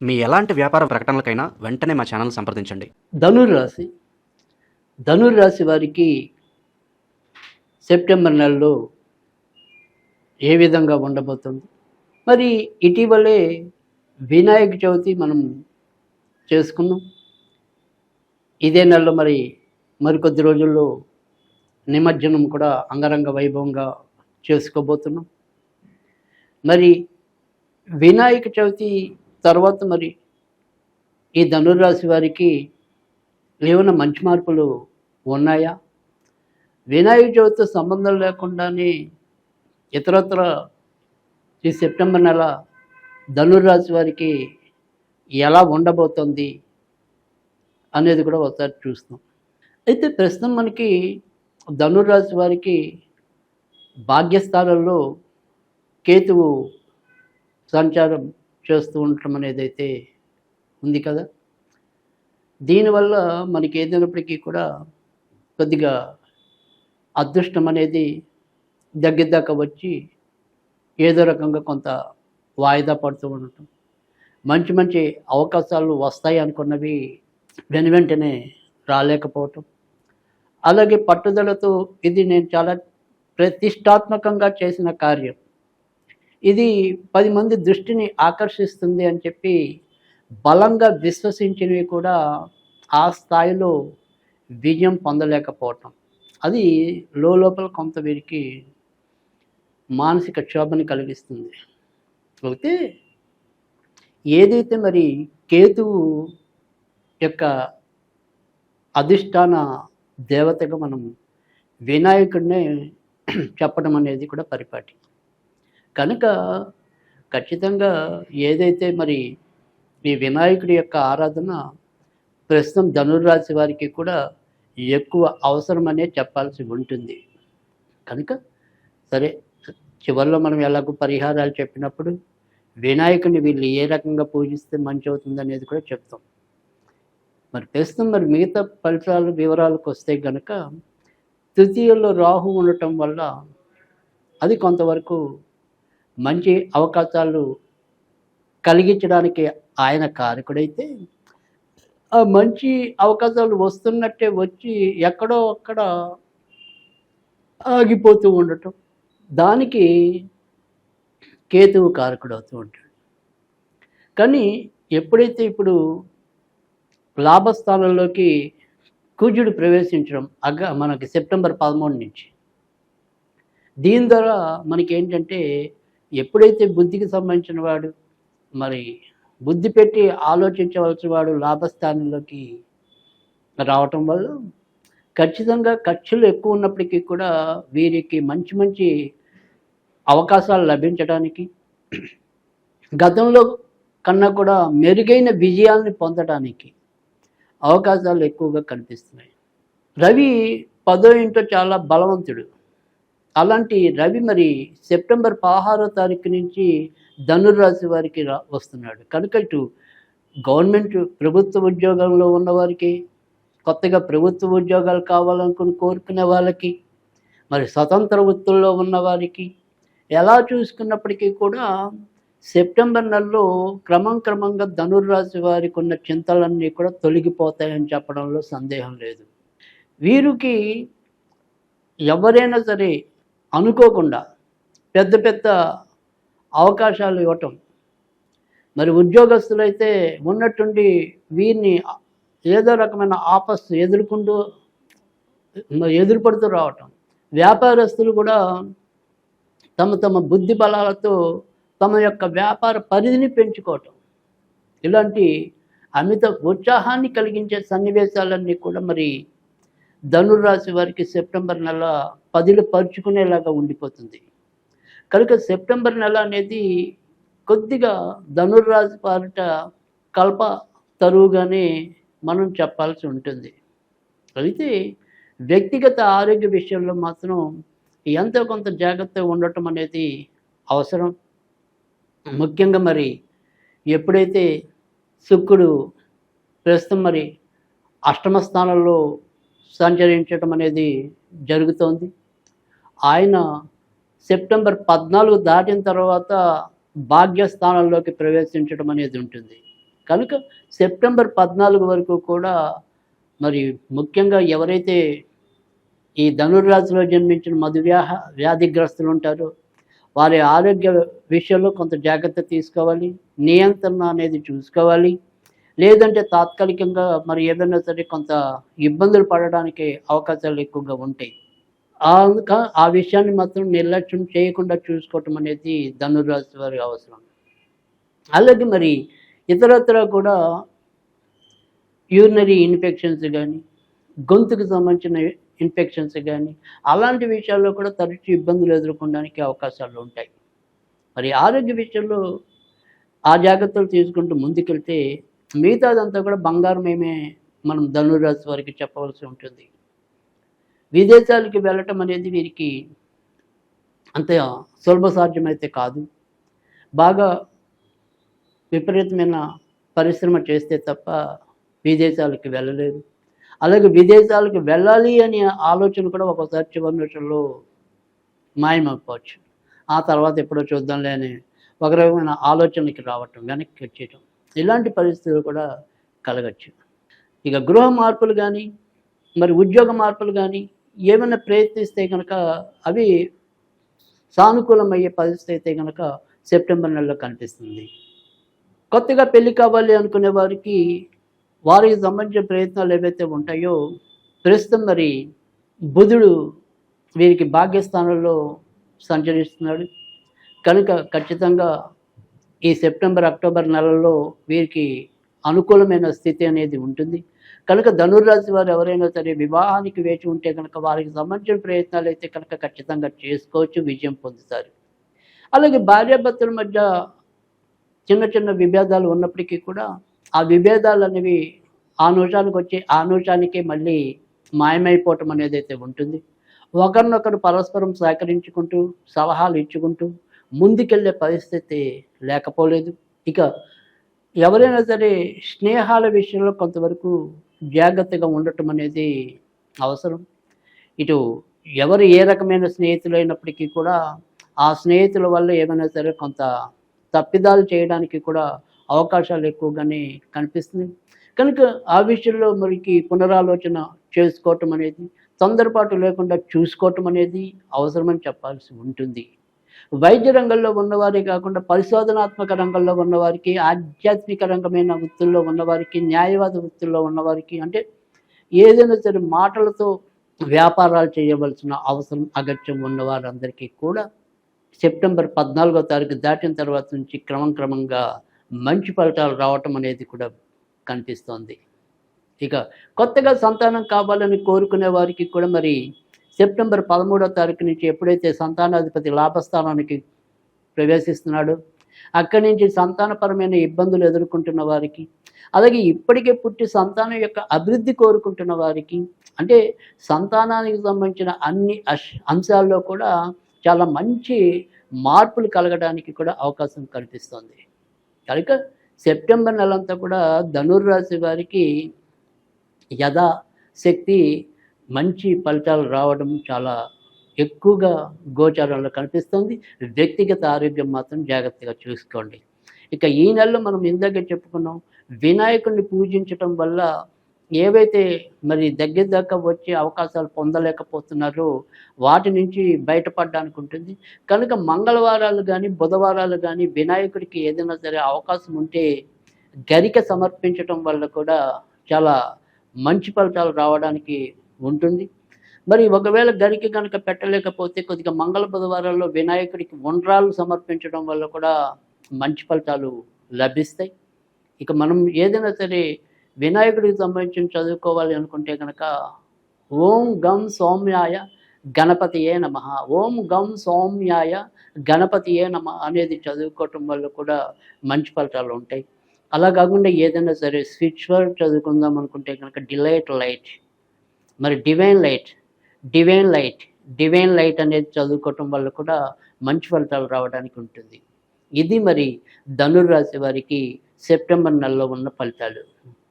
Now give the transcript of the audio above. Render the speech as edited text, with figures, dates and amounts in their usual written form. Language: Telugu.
మీ ఎలాంటి వ్యాపార ప్రకటనలకైనా వెంటనే మా ఛానల్ సంప్రదించండి. ధనుర్రాశి ధనుర్రాశి వారికి సెప్టెంబర్ నెలలో ఏ విధంగా ఉండబోతుంది? మరి ఇటీవలే వినాయక చవితి మనం చేసుకున్నాం. ఇదే నెలలో మరికొద్ది రోజుల్లో నిమజ్జనం కూడా అంగరంగ వైభవంగా చేసుకోబోతున్నాం. మరి వినాయక చవితి తర్వాత ఈ ధనుర్రాశి వారికి ఏమైనా మంచి మార్పులు ఉన్నాయా? వినాయక చవితితో సంబంధం లేకుండానే ఇతరత్ర ఈ సెప్టెంబర్ నెల ధనుర్రాశి వారికి ఎలా ఉండబోతుంది అనేది కూడా ఒకసారి చూస్తాం. అయితే ప్రస్తుతం మనకి ధనుర్రాశి వారికి భాగ్యస్థానంలో కేతువు సంచారం చేస్తూ ఉండటం అనేది అయితే ఉంది కదా. దీనివల్ల మనకి ఏదైనప్పటికీ కూడా కొద్దిగా అదృష్టం అనేది దగ్గరదాకా వచ్చి ఏదో రకంగా కొంత వాయిదా పడుతూ ఉండటం, మంచి మంచి అవకాశాలు వస్తాయి అనుకున్నవి వెంటనే రాలేకపోవటం, అలాగే పట్టుదలతో ఇది నేను చాలా ప్రతిష్టాత్మకంగా చేసిన కార్యం, ఇది 10 మంది దృష్టిని ఆకర్షిస్తుంది అని చెప్పి బలంగా విశ్వసించినవి కూడా ఆ స్థాయిలో విజయం పొందలేకపోవటం, అది లోపల కొంత వీరికి మానసిక క్షోభని కలిగిస్తుంది. అయితే ఏదైతే కేతువు యొక్క అధిష్టాన దేవతగా మనం వినాయకుడినే చెప్పడం అనేది కూడా పరిపాటి. కనుక ఖచ్చితంగా ఏదైతే ఈ వినాయకుడి యొక్క ఆరాధన ప్రస్తుతం ధనుర్రాశి వారికి కూడా ఎక్కువ అవసరమనే చెప్పాల్సి ఉంటుంది. కనుక సరే, చివరిలో మనం ఎలాగో పరిహారాలు చెప్పినప్పుడు వినాయకుడిని వీళ్ళు ఏ రకంగా పూజిస్తే మంచి అవుతుంది అనేది కూడా చెప్తాం. ప్రస్తుతం మిగతా ఫలితాలు వివరాలకు వస్తే కనుక తృతీయంలో రాహు ఉండటం వల్ల అది కొంతవరకు మంచి అవకాశాలు కలిగించడానికి ఆయన కారకుడైతే, ఆ మంచి అవకాశాలు వస్తున్నట్టే వచ్చి ఎక్కడో అక్కడ ఆగిపోతూ ఉండటం, దానికి కేతువు కారకుడవుతూ ఉంటాడు. కానీ ఎప్పుడైతే ఇప్పుడు లాభస్థానంలోకి కుజుడు ప్రవేశించడం మనకి సెప్టెంబర్ 13 నుంచి, దీని ద్వారా ఏంటంటే ఎప్పుడైతే బుద్ధికి సంబంధించిన వాడు బుద్ధి పెట్టి ఆలోచించవలసిన వాడు లాభస్థానంలోకి రావటం వల్ల ఖచ్చితంగా ఖర్చులు ఎక్కువ ఉన్నప్పటికీ కూడా వీరికి మంచి మంచి అవకాశాలు లభించడానికి, గతంలో కన్నా కూడా మెరుగైన విజయాల్ని పొందడానికి అవకాశాలు ఎక్కువగా కనిపిస్తున్నాయి. రవి 10వ ఇంట్లో చాలా బలవంతుడు. అలాంటి రవి సెప్టెంబర్ 16వ తారీఖు నుంచి ధనుర్రాశి వారికి వస్తున్నాడు. కనుక ఇటు గవర్నమెంట్ ప్రభుత్వ ఉద్యోగంలో ఉన్నవారికి, కొత్తగా ప్రభుత్వ ఉద్యోగాలు కావాలనుకుని కోరుకునే వాళ్ళకి, స్వతంత్ర వృత్తుల్లో ఉన్నవారికి, ఎలా చూసుకున్నప్పటికీ కూడా సెప్టెంబర్ నెలలో క్రమంగా ధనుర్రాశి వారికి ఉన్న చింతలన్నీ కూడా తొలగిపోతాయని చెప్పడంలో సందేహం లేదు. వీరికి ఎవరైనా సరే అనుకోకుండా పెద్ద పెద్ద అవకాశాలు ఇవ్వటం, ఉద్యోగస్తులైతే ఉన్నట్టుండి వీరిని ఏదో రకమైన ఆపస్సు ఎదురుపడుతూ రావటం, వ్యాపారస్తులు కూడా తమ బుద్ధి బలాలతో తమ యొక్క వ్యాపార పరిధిని పెంచుకోవటం, ఇలాంటి అమిత ఉత్సాహాన్ని కలిగించే సన్నివేశాలన్నీ కూడా ధనుర్రాశి వారికి సెప్టెంబర్ నెల పరుచుకునేలాగా ఉండిపోతుంది. కనుక సెప్టెంబర్ నెల అనేది కొద్దిగా ధనుర్రాశి వారిట కల్ప తరువుగానే మనం చెప్పాల్సి ఉంటుంది. అయితే వ్యక్తిగత ఆరోగ్య విషయంలో మాత్రం ఎంతో కొంత జాగ్రత్తగా ఉండటం అనేది అవసరం. ముఖ్యంగా ఎప్పుడైతే శుక్రుడు ప్రస్తుతం అష్టమ స్థానంలో సంచరించడం అనేది జరుగుతోంది. ఆయన సెప్టెంబర్ 14 దాటిన తర్వాత భాగ్యస్థానంలోకి ప్రవేశించడం అనేది ఉంటుంది. కనుక సెప్టెంబర్ 14 వరకు కూడా మరి ముఖ్యంగా ఎవరైతే ఈ ధనుర్రాశిలో జన్మించిన వ్యాధిగ్రస్తులు ఉంటారో వారి ఆరోగ్య విషయంలో కొంత జాగ్రత్త తీసుకోవాలి, నియంత్రణ అనేది చూసుకోవాలి. లేదంటే తాత్కాలికంగా మరి ఏదైనా సరే కొంత ఇబ్బందులు పడడానికి అవకాశాలు ఎక్కువగా ఉంటాయి. అందుక ఆ విషయాన్ని మాత్రం నిర్లక్ష్యం చేయకుండా చూసుకోవటం అనేది ధనుర్రాశి వారి అవసరం. అలాగే మరి ఇతరత్రా కూడా యూరినరీ ఇన్ఫెక్షన్స్ కానీ, గొంతుకు సంబంధించిన ఇన్ఫెక్షన్స్ కానీ, అలాంటి విషయాల్లో కూడా తరచూ ఇబ్బందులు ఎదుర్కొనడానికి అవకాశాలు ఉంటాయి. మరి ఆరోగ్య విషయంలో ఆ జాగ్రత్తలు తీసుకుంటూ ముందుకెళ్తే మిగతాదంతా కూడా బంగారమేమే మనం ధనుర్రాశి వారికి చెప్పవలసి ఉంటుంది. విదేశాలకు వెళ్ళటం అనేది వీరికి అంత సులభ సాధ్యమైతే కాదు. బాగా విపరీతమైన పరిశ్రమ చేస్తే తప్ప విదేశాలకు వెళ్ళలేరు. అలాగే విదేశాలకు వెళ్ళాలి అనే ఆలోచన కూడా ఒకసారి చివరి నిమిషంలో మాయమైపోవచ్చు. ఆ తర్వాత ఎప్పుడో చూద్దాంలే అని ఒక రకమైన ఆలోచనకి రావటం, వెనక్కి వచ్చేయటం, ఇలాంటి పరిస్థితులు కూడా కలగచ్చు. ఇక గృహ మార్పులు కానీ, మరి ఉద్యోగ మార్పులు కానీ ఏమైనా ప్రయత్నిస్తే కనుక అవి సానుకూలమయ్యే పరిస్థితి అయితే కనుక సెప్టెంబర్ నెలలో కనిపిస్తుంది. కొత్తగా పెళ్లి కావాలి అనుకునే వారికి సంబంధించిన ప్రయత్నాలు ఏవైతే ఉంటాయో ప్రస్తుతం మరి బుధుడు వీరికి భాగ్యస్థానంలో సంచరిస్తున్నాడు. కనుక ఖచ్చితంగా ఈ సెప్టెంబర్, అక్టోబర్ నెలల్లో వీరికి అనుకూలమైన స్థితి అనేది ఉంటుంది. కనుక ధనుర్రాశి వారు ఎవరైనా సరే వివాహానికి వేచి ఉంటే కనుక వారికి సంబంధించిన ప్రయత్నాలు అయితే కనుక ఖచ్చితంగా చేసుకోవచ్చు, విజయం పొందుతారు. అలాగే భార్యాభర్తల మధ్య చిన్న చిన్న విభేదాలు ఉన్నప్పటికీ కూడా ఆ విభేదాలు అనేవి ఆ నిమిషానికే మళ్ళీ మాయమైపోవటం అనేది అయితే ఉంటుంది. ఒకరినొకరు పరస్పరం సహకరించుకుంటూ సలహాలు ఇచ్చుకుంటూ ముందుకెళ్ళే పరిస్థితి లేకపోలేదు. ఇక ఎవరైనా సరే స్నేహాల విషయంలో కొంతవరకు జాగ్రత్తగా ఉండటం అనేది అవసరం. ఇటు ఎవరు ఏ రకమైన స్నేహితులైనప్పటికీ కూడా ఆ స్నేహితుల వల్ల ఏమైనా సరే కొంత తప్పిదాలు చేయడానికి కూడా అవకాశాలు ఎక్కువగానే కనిపిస్తుంది. కనుక ఆ విషయంలో మరికి పునరాలోచన చేసుకోవటం అనేది, తొందరపాటు లేకుండా చూసుకోవటం అనేది అవసరమని చెప్పాల్సి ఉంటుంది. వైద్య రంగంలో ఉన్నవారే కాకుండా పరిశోధనాత్మక రంగంలో ఉన్నవారికి, ఆధ్యాత్మిక రంగమైన వృత్తుల్లో ఉన్నవారికి, న్యాయవాద వృత్తుల్లో ఉన్నవారికి, అంటే ఏదైనా సరే మాటలతో వ్యాపారాలు చేయవలసిన అవసరం అగత్యం ఉన్నవారందరికీ కూడా సెప్టెంబర్ 14వ తారీఖు దాటిన తర్వాత నుంచి క్రమంగా మంచి ఫలితాలు రావటం అనేది కూడా కనిపిస్తోంది. ఇక కొత్తగా సంతానం కావాలని కోరుకునే వారికి కూడా మరి సెప్టెంబర్ 13వ తారీఖు నుంచి ఎప్పుడైతే సంతానాధిపతి లాభస్థానానికి ప్రవేశిస్తున్నాడో అక్కడి నుంచి సంతానపరమైన ఇబ్బందులు ఎదుర్కొంటున్న వారికి, అలాగే ఇప్పటికే పుట్టి సంతానం యొక్క అభివృద్ధి కోరుకుంటున్న వారికి, అంటే సంతానానికి సంబంధించిన అన్ని అంశాల్లో కూడా చాలా మంచి మార్పులు కలగడానికి కూడా అవకాశం కనిపిస్తుంది. కనుక సెప్టెంబర్ నెలంతా కూడా ధనుర్రాశి వారికి యథాశక్తి మంచి ఫలితాలు రావడం చాలా ఎక్కువగా గోచారంలో కనిపిస్తుంది. వ్యక్తిగత ఆరోగ్యం మాత్రం జాగ్రత్తగా చూసుకోండి. ఇక ఈ నెలలో మనం ఇందాక చెప్పుకున్నాం, వినాయకుడిని పూజించటం వల్ల ఏవైతే మరి దగ్గర దాకా వచ్చే అవకాశాలు పొందలేకపోతున్నారో వాటి నుంచి బయటపడడానికి ఉంటుంది. కనుక మంగళవారాలు కానీ, బుధవారాలు కానీ వినాయకుడికి ఏదైనా సరే అవకాశం ఉంటే గరిక సమర్పించటం వల్ల కూడా చాలా మంచి ఫలితాలు రావడానికి ఉంటుంది. మరి ఒకవేళ గరిక కనుక పెట్టలేకపోతే కొద్దిగా మంగళ బుధవారాల్లో వినాయకుడికి ఉండ్రాలు సమర్పించడం వల్ల కూడా మంచి ఫలితాలు లభిస్తాయి. ఇక మనం ఏదైనా సరే వినాయకుడికి సంబంధించి చదువుకోవాలి అనుకుంటే కనుక ఓం గం సౌమ్యాయ గణపతియే నమః, ఓం గం సౌమ్యాయ గణపతియే నమః అనేది చదువుకోవటం వల్ల కూడా మంచి ఫలితాలు ఉంటాయి. అలా కాకుండా ఏదైనా సరే స్విచ్ వర్డ్ చదువుకుందాం అనుకుంటే కనుక డిలైట్ లైట్, మరి డివైన్ లైట్ అనేది చదువుకోవటం వల్ల కూడా మంచి ఫలితాలు రావడానికి ఉంటుంది. ఇది మరి ధనుర్రాశి వారికి సెప్టెంబర్ నెలలో ఉన్న ఫలితాలు.